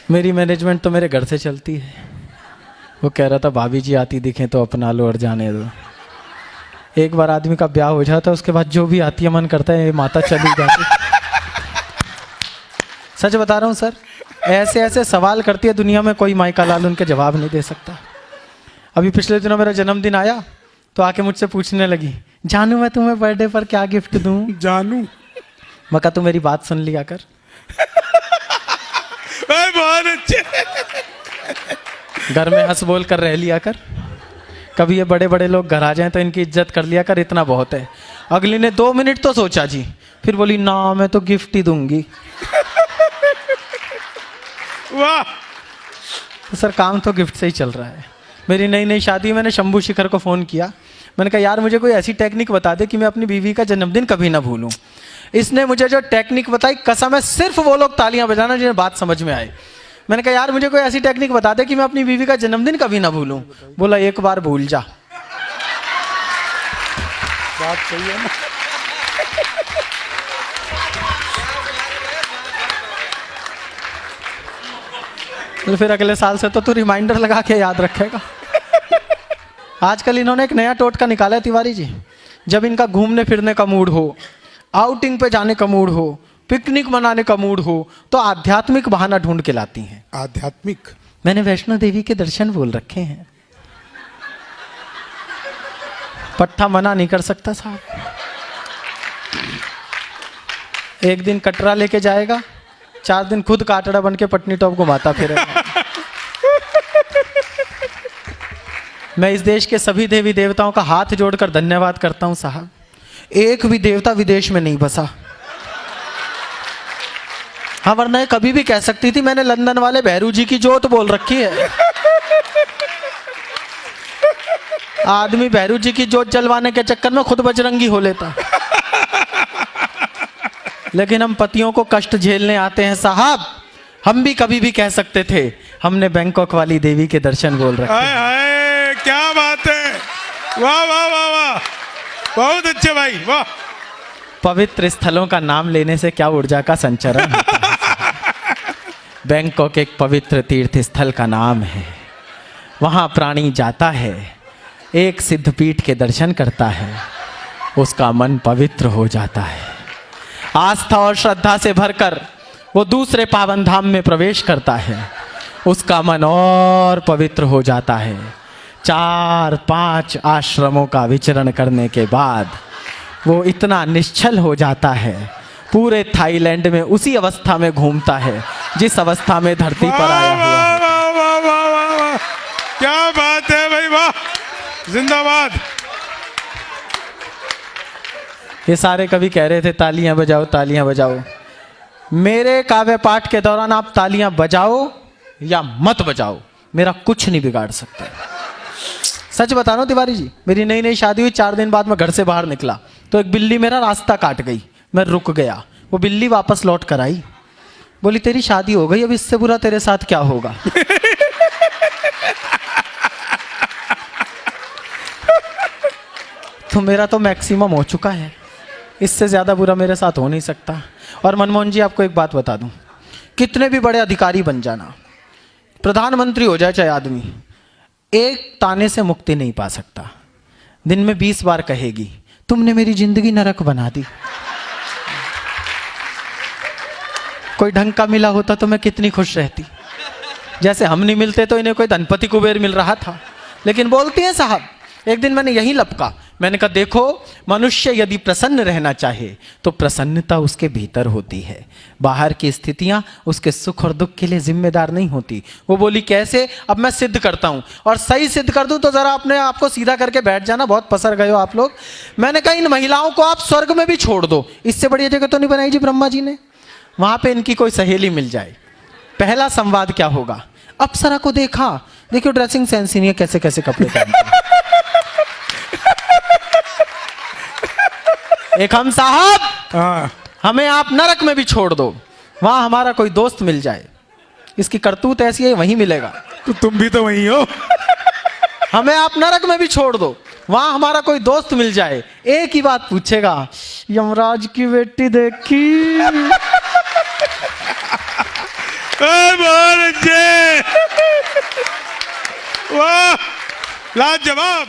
मेरी मैनेजमेंट तो मेरे घर से चलती है। वो कह रहा था भाभी जी आती दिखें तो अपना लो और जाने दो। एक बार आदमी का ब्याह हो जाता है उसके बाद जो भी आती है मन करता है ये माता चली जाती। सच बता रहा हूँ सर, ऐसे ऐसे सवाल करती है दुनिया में, कोई माइका लाल उनके जवाब नहीं दे सकता। अभी पिछले दिनों मेरा जन्मदिन आया तो आके मुझसे पूछने लगी, जानू मैं तुम्हें बर्थडे पर क्या गिफ्ट दूं? जानू मैं कहा तू मेरी बात सुन लिया कर। बहुत अच्छे। घर में हंस बोल कर रह लिया कर। कभी ये बड़े बड़े लोग घर आ जाएं तो इनकी इज्जत कर लिया कर, इतना बहुत है। अगली ने 2 मिनट तो सोचा जी, फिर बोली ना मैं तो गिफ्ट ही दूंगी। वाह। तो सर काम तो गिफ्ट से ही चल रहा है। मेरी नई नई शादी, मैंने शंभू शिखर को फ़ोन किया। मैंने कहा यार मुझे कोई ऐसी टेक्निक बता दे कि मैं अपनी बीवी का जन्मदिन कभी ना भूलूं। इसने मुझे जो टेक्निक बताई, कसम है सिर्फ वो लोग तालियां बजाना जिन्हें बात समझ में आए। मैंने कहा यार मुझे कोई ऐसी टेक्निक बता दे कि मैं अपनी बीवी का जन्मदिन कभी ना भूलूं। बोला एक बार भूल जा। बात सही है ना। तो फिर अगले साल से तो तू रिमाइंडर लगा के याद रखेगा। आजकल इन्होंने एक नया टोटका निकाला है तिवारी जी। जब इनका घूमने फिरने का मूड हो, आउटिंग पे जाने का मूड हो, पिकनिक मनाने का मूड हो, तो आध्यात्मिक बहाना ढूंढ के लाती हैं। आध्यात्मिक? मैंने वैष्णो देवी के दर्शन बोल रखे हैं। पट्टा मना नहीं कर सकता साहब। एक दिन कटरा लेके जाएगा, 4 दिन खुद काटड़ा बन के पटनी टॉप घुमाता फिरेगा। मैं इस देश के सभी देवी देवताओं का हाथ जोड़कर धन्यवाद करता हूं साहब। एक भी देवता विदेश में नहीं बसा। हाँ वरना कभी भी कह सकती थी मैंने लंदन वाले भैरू जी की जोत बोल रखी है। आदमी भैरू जी की जोत जलवाने के चक्कर में खुद बजरंगी हो लेता। लेकिन हम पतियों को कष्ट झेलने आते हैं साहब। हम भी कभी भी कह सकते थे हमने बैंकॉक वाली देवी के दर्शन बोल रखे। हाय हाय क्या बात है। वाह वाह वाह वाह, बहुत अच्छे भाई वाह। पवित्र स्थलों का नाम लेने से क्या ऊर्जा का संचरण होता है। बैंकॉक एक पवित्र तीर्थ स्थल का नाम है। वहाँ प्राणी जाता है, एक सिद्धपीठ के दर्शन करता है, उसका मन पवित्र हो जाता है। आस्था और श्रद्धा से भरकर वो दूसरे पावन धाम में प्रवेश करता है, उसका मन और पवित्र हो जाता है। 4-5 आश्रमों का विचरण करने के बाद वो इतना निश्चल हो जाता है, पूरे थाईलैंड में उसी अवस्था में घूमता है जिस अवस्था में धरती पर आया हुआ है। वाह वाह वाह वाह वाह, क्या बात है भाई वाह, जिंदाबाद। ये सारे कभी कह रहे थे तालियां बजाओ तालियां बजाओ। मेरे काव्य पाठ के दौरान आप तालियां बजाओ या मत बजाओ, मेरा कुछ नहीं बिगाड़ सकते। सच बता रहा हूं तिवारी जी, मेरी नई नई शादी हुई, 4 दिन बाद मैं घर से बाहर निकला तो एक बिल्ली मेरा रास्ता काट गई। मैं रुक गया, वो बिल्ली वापस लौट कर आई। बोली तेरी शादी हो गई, अब इससे बुरा तेरे साथ क्या होगा। तो मेरा तो मैक्सिमम हो चुका है, इससे ज़्यादा बुरा मेरे साथ हो नहीं सकता। और मनमोहन जी आपको एक बात बता दूं, कितने भी बड़े अधिकारी बन जाना, प्रधानमंत्री हो जाए चाहे आदमी, एक ताने से मुक्ति नहीं पा सकता। दिन में 20 बार कहेगी तुमने मेरी जिंदगी नरक बना दी। कोई ढंग का मिला होता तो मैं कितनी खुश रहती। जैसे हम नहीं मिलते तो इन्हें कोई धनपति कुबेर मिल रहा था। लेकिन बोलती हैं साहब, एक दिन मैंने यही लपका, मैंने कहा देखो मनुष्य यदि प्रसन्न रहना चाहे तो प्रसन्नता उसके भीतर होती है, बाहर की स्थितियां उसके सुख और दुख के लिए जिम्मेदार नहीं होती। वो बोली कैसे? अब मैं सिद्ध करता हूं, और सही सिद्ध कर दूं तो जरा अपने आप को सीधा करके बैठ जाना, बहुत पसर गए हो आप लोग। मैंने कहा इन महिलाओं को आप स्वर्ग में भी छोड़ दो, इससे बढ़िया जगह तो नहीं बनाई जी ब्रह्मा जी ने। वहां पे इनकी कोई सहेली मिल जाए, पहला संवाद क्या होगा? अप्सरा को देखा, देखियो ड्रेसिंग सेंस ही नहीं है, कैसे कैसे कपड़े पहनते हैं। एक हम साहब, हमें आप नरक में भी छोड़ दो, वहां हमारा कोई दोस्त मिल जाए, इसकी करतूत ऐसी है वहीं मिलेगा। तो तुम भी तो वही हो। हमें आप नरक में भी छोड़ दो, वहां हमारा कोई दोस्त मिल जाए, एक ही बात पूछेगा, यमराज की बेटी देखी। बहुत आनंद जी वाह लाजवाब